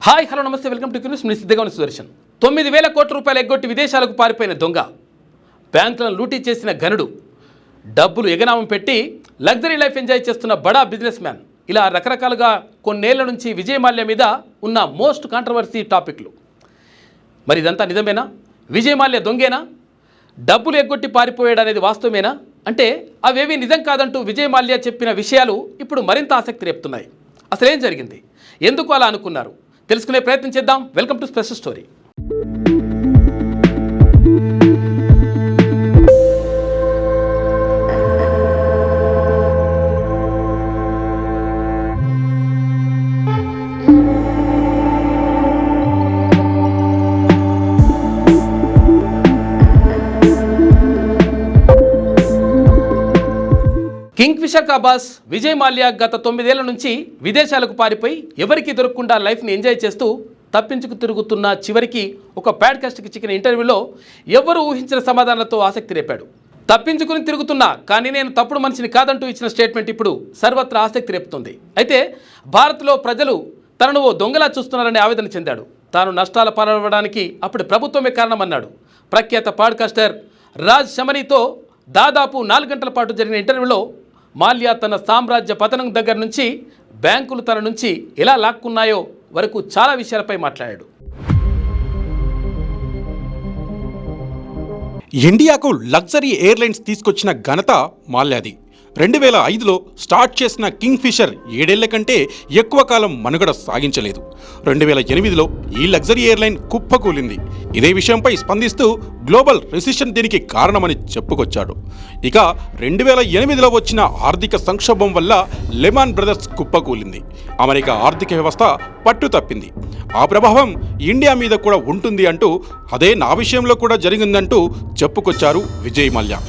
Hi hello నమస్తే welcome to news. మీ సిద్ధగౌని సుదర్శన్. 9,000 కోట్ల రూపాయలు ఎగ్గొట్టి విదేశాలకు పారిపోయిన దొంగ, బ్యాంకులను లూటీ చేసిన ఘనుడు, డబ్బులు ఎగనామం పెట్టి లగ్జరీ లైఫ్ ఎంజాయ్ చేస్తున్న బడా బిజినెస్ మ్యాన్, ఇలా రకరకాలుగా కొన్నేళ్ల నుంచి విజయ్ మాల్యా మీద ఉన్న మోస్ట్ కాంట్రవర్సీ టాపిక్లు. మరి ఇదంతా నిజమేనా? విజయ్ మాల్యా దొంగేనా? డబ్బులు ఎగ్గొట్టి పారిపోయాడు అనేది వాస్తవమేనా? అంటే అవేవి నిజం కాదంటూ విజయ్ మాల్యా చెప్పిన విషయాలు ఇప్పుడు మరింత ఆసక్తి రేపుతున్నాయి. అసలు ఏం జరిగింది, ఎందుకు అలా అనుకున్నారు, తెలుసుకునే ప్రయత్నం చేద్దాం. Welcome to special story. Kingfisher కా బాస్ విజయ్ మాల్యా గత 9 ఏళ్ల నుంచి విదేశాలకు పారిపోయి ఎవరికి దొరకకుండా లైఫ్ని ఎంజాయ్ చేస్తూ తప్పించుకు తిరుగుతున్న చివరికి ఒక పాడ్కాస్ట్కి చిక్కిన ఇంటర్వ్యూలో ఎవరు ఊహించిన సమాధానాలతో ఆసక్తి రేపాడు. తప్పించుకుని తిరుగుతున్నా కానీ నేను తప్పుడు మనిషిని కాదంటూ ఇచ్చిన స్టేట్మెంట్ ఇప్పుడు సర్వత్రా ఆసక్తి రేపుతుంది. అయితే భారత్లో ప్రజలు తనను ఓ దొంగలా చూస్తున్నారని ఆవేదన చెందాడు. తాను నష్టాల పాలవడానికి అప్పుడు ప్రభుత్వమే కారణమన్నాడు. ప్రఖ్యాత పాడ్కాస్టర్ రాజ్ శమనీతో దాదాపు 4 గంటల పాటు జరిగిన ఇంటర్వ్యూలో మాల్యా తన సామ్రాజ్య పతనం దగ్గర నుంచి బ్యాంకులు తన నుంచి ఎలా లాక్కున్నాయో వరకు చాలా విషయాలపై మాట్లాడాడు. ఇండియాకు లగ్జరీ ఎయిర్లైన్స్ తీసుకొచ్చిన ఘనత మాల్యాది. 2005లో స్టార్ట్ చేసిన కింగ్ ఫిషర్ 7 ఏళ్ల కంటే ఎక్కువ కాలం మనుగడ సాగించలేదు. 2008లో ఈ లగ్జరీ ఎయిర్లైన్ కుప్పకూలింది. ఇదే విషయంపై స్పందిస్తూ గ్లోబల్ రిసెషన్ దీనికి కారణమని చెప్పుకొచ్చాడు. ఇక 2008లో వచ్చిన ఆర్థిక సంక్షోభం వల్ల లెమాన్ బ్రదర్స్ కుప్పకూలింది. అమెరికా ఆర్థిక వ్యవస్థ పట్టు తప్పింది. ఆ ప్రభావం ఇండియా మీద కూడా ఉంటుంది అంటూ అదే నా విషయంలో కూడా జరిగిందంటూ చెప్పుకొచ్చారు విజయ్ మాల్యా.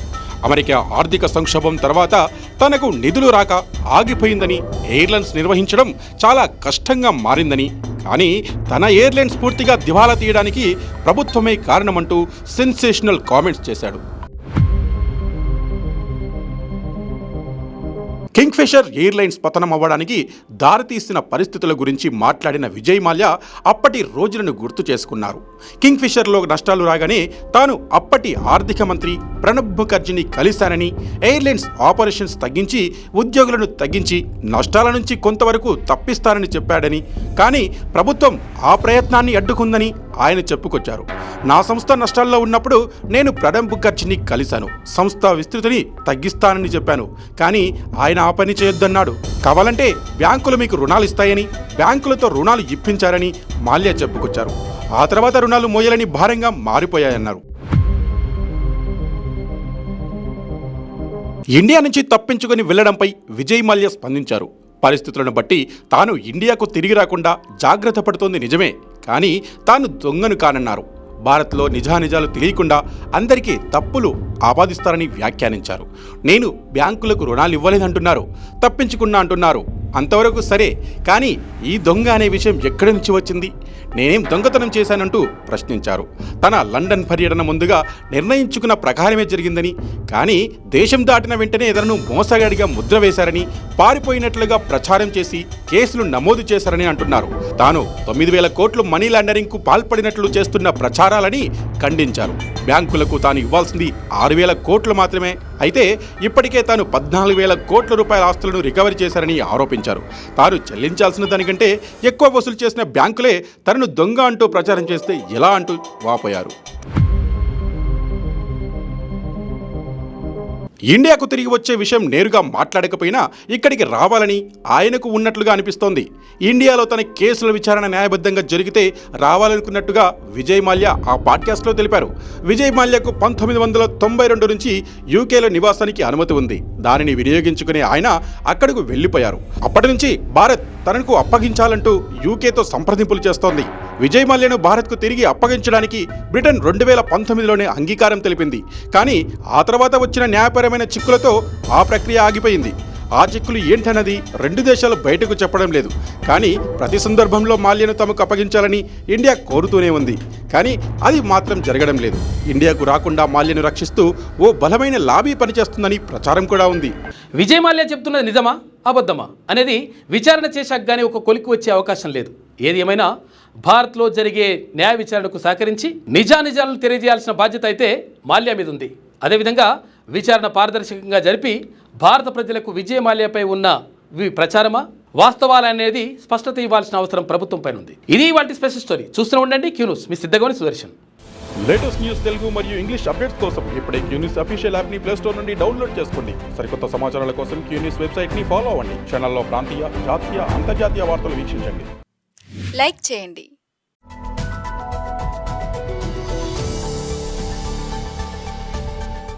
అమెరికా ఆర్థిక సంక్షోభం తర్వాత తనకు నిధులు రాక ఆగిపోయిందని, ఎయిర్లైన్స్ నిర్వహించడం చాలా కష్టంగా మారిందని, కానీ తన ఎయిర్లైన్స్ పూర్తిగా దివాలా తీయడానికి ప్రభుత్వమే కారణమంటూ సెన్సేషనల్ కామెంట్స్ చేశాడు. కింగ్ ఫిషర్ ఎయిర్లైన్స్ పతనం అవ్వడానికి దారితీసిన పరిస్థితుల గురించి మాట్లాడిన విజయ్ మాల్యా అప్పటి రోజులను గుర్తు చేసుకున్నారు. కింగ్ ఫిషర్లో నష్టాలు రాగానే తాను అప్పటి ఆర్థిక మంత్రి ప్రణబ్ ముఖర్జీని కలిశానని, ఎయిర్లైన్స్ ఆపరేషన్స్ తగ్గించి ఉద్యోగులను తగ్గించి నష్టాల నుంచి కొంతవరకు తప్పిస్తానని చెప్పాడని, కానీ ప్రభుత్వం ఆ ప్రయత్నాన్ని అడ్డుకుందని ఆయన చెప్పుకొచ్చారు. నా సంస్థ నష్టాల్లో ఉన్నప్పుడు నేను ప్రణబ్ ముఖర్జీని కలిశాను, సంస్థ విస్తృతిని తగ్గిస్తానని చెప్పాను, కానీ ఆయన ఆ పని చేయొద్దన్నాడు. కావాలంటే బ్యాంకులు మీకు రుణాలు ఇస్తాయని, బ్యాంకులతో రుణాలు ఇప్పించారని మాల్యా చెప్పుకొచ్చారు. ఆ తర్వాత రుణాలు మోయాలని భారంగా మారిపోయాయన్నారు. ఇండియా నుంచి తప్పించుకొని వెళ్లడంపై విజయ్ మాల్యా స్పందించారు. పరిస్థితులను బట్టి తాను ఇండియాకు తిరిగి రాకుండా జాగ్రత్త పడుతోంది నిజమే, కానీ తాను దొంగను కానన్నారు. భారత్లో నిజానిజాలు తెలియకుండా అందరికీ తప్పులు ఆపాదిస్తారని వ్యాఖ్యానించారు. నేను బ్యాంకులకు రుణాలు ఇవ్వలేదంటున్నారు, తప్పించుకున్నా అంటున్నారు. అంతవరకు సరే, కానీ ఈ దొంగ అనే విషయం ఎక్కడి నుంచి వచ్చింది, నేనేం దొంగతనం చేశానంటూ ప్రశ్నించారు. తన లండన్ పర్యటన ముందుగా నిర్ణయించుకున్న ప్రకారమే జరిగిందని, కానీ దేశం దాటిన వెంటనే ఇతరును మోసగాడిగా ముద్ర వేశారని, పారిపోయినట్లుగా ప్రచారం చేసి కేసులు నమోదు చేశారని అంటున్నారు. తాను 9,000 కోట్లు మనీ లాండరింగ్కు పాల్పడినట్లు చేస్తున్న ప్రచారాలని ఖండించారు. బ్యాంకులకు తాను ఇవ్వాల్సింది 6,000 కోట్లు మాత్రమే, అయితే ఇప్పటికే తాను 14,000 కోట్ల రూపాయల ఆస్తులను రికవరీ చేశారని ఆరోపించారు. తాను చెల్లించాల్సిన దానికంటే ఎక్కువ వసూలు చేసిన బ్యాంకులే తనను దొంగ అంటూ ప్రచారం చేస్తే ఎలా అంటూ వాపోయారు. ఇండియాకు తిరిగి వచ్చే విషయం నేరుగా మాట్లాడకపోయినా ఇక్కడికి రావాలని ఆయనకు ఉన్నట్లుగా అనిపిస్తోంది. ఇండియాలో తన కేసుల విచారణ న్యాయబద్ధంగా జరిగితే రావాలనుకున్నట్టుగా విజయ్ మాల్యా ఆ పాడ్కాస్ట్లో తెలిపారు. విజయ్ మాల్యాకు 1992 నుంచి యూకేలో నివాసానికి అనుమతి ఉంది. దానిని వినియోగించుకునే ఆయన అక్కడకు వెళ్లిపోయారు. అప్పటి నుంచి భారత్ తనకు అప్పగించాలంటూ యూకేతో సంప్రదింపులు చేస్తోంది. విజయ్ మాల్యాను భారత్కు తిరిగి అప్పగించడానికి బ్రిటన్ 2019లోనే అంగీకారం తెలిపింది. కానీ ఆ తర్వాత వచ్చిన న్యాయపరమైన చిక్కులతో ఆ ప్రక్రియ ఆగిపోయింది. ఆ చిక్కులు ఏంటన్నది 2 దేశాలు బయటకు చెప్పడం లేదు. కానీ ప్రతి సందర్భంలో మాల్యాను తమకు అప్పగించాలని ఇండియా కోరుతూనే ఉంది. కానీ అది మాత్రం జరగడం లేదు. ఇండియాకు రాకుండా మాల్యాను రక్షిస్తూ ఓ బలమైన లాబీ పనిచేస్తుందని ప్రచారం కూడా ఉంది. విజయ్ మాల్యా చెప్తున్నది నిజమా అబద్ధమా అనేది విచారణ చేశాక కానీ ఒక కొలిక్కి వచ్చే అవకాశం లేదు. ఏది ఏమైనా భారత్లో జరిగే న్యాయ విచారణకు సహకరించి నిజానిజాలను తెలియజేయాల్సిన బాధ్యత అయితే మాల్యా మీద ఉంది. అదేవిధంగా విచారణ పారదర్శకంగా జరిపి భారత ప్రజలకు విజయ్ మాల్యాపై ఉన్న ప్రచారమా వాస్తవాలనేది స్పష్టత ఇవ్వాల్సిన అవసరం ప్రభుత్వం పైన ఉంది. ఇది వాటి స్పెషల్ స్టోరీ. చూస్తూనే ఉండండి క్యూ న్యూస్. మీ సిద్ధగోని సుదర్శన్. లేటెస్ట్ న్యూస్ తెలుగు మరియు ఇంగ్లీష్ అప్డేట్స్ కోసం ఇప్పుడే క్యూ న్యూస్ అఫీషియల్ యాప్ ని ప్లే స్టోర్ నుండి డౌన్లోడ్ చేసుకోండి. సరికొత్త సమాచారాల కోసం క్యూ న్యూస్ వెబ్సైట్ ని ఫాలో అవ్వండి. ఛానల్లో ప్రాంతీయ, జాతీయ, అంతర్జాతీయ వార్తలు వీక్షించండి. లైక్ చేయండి,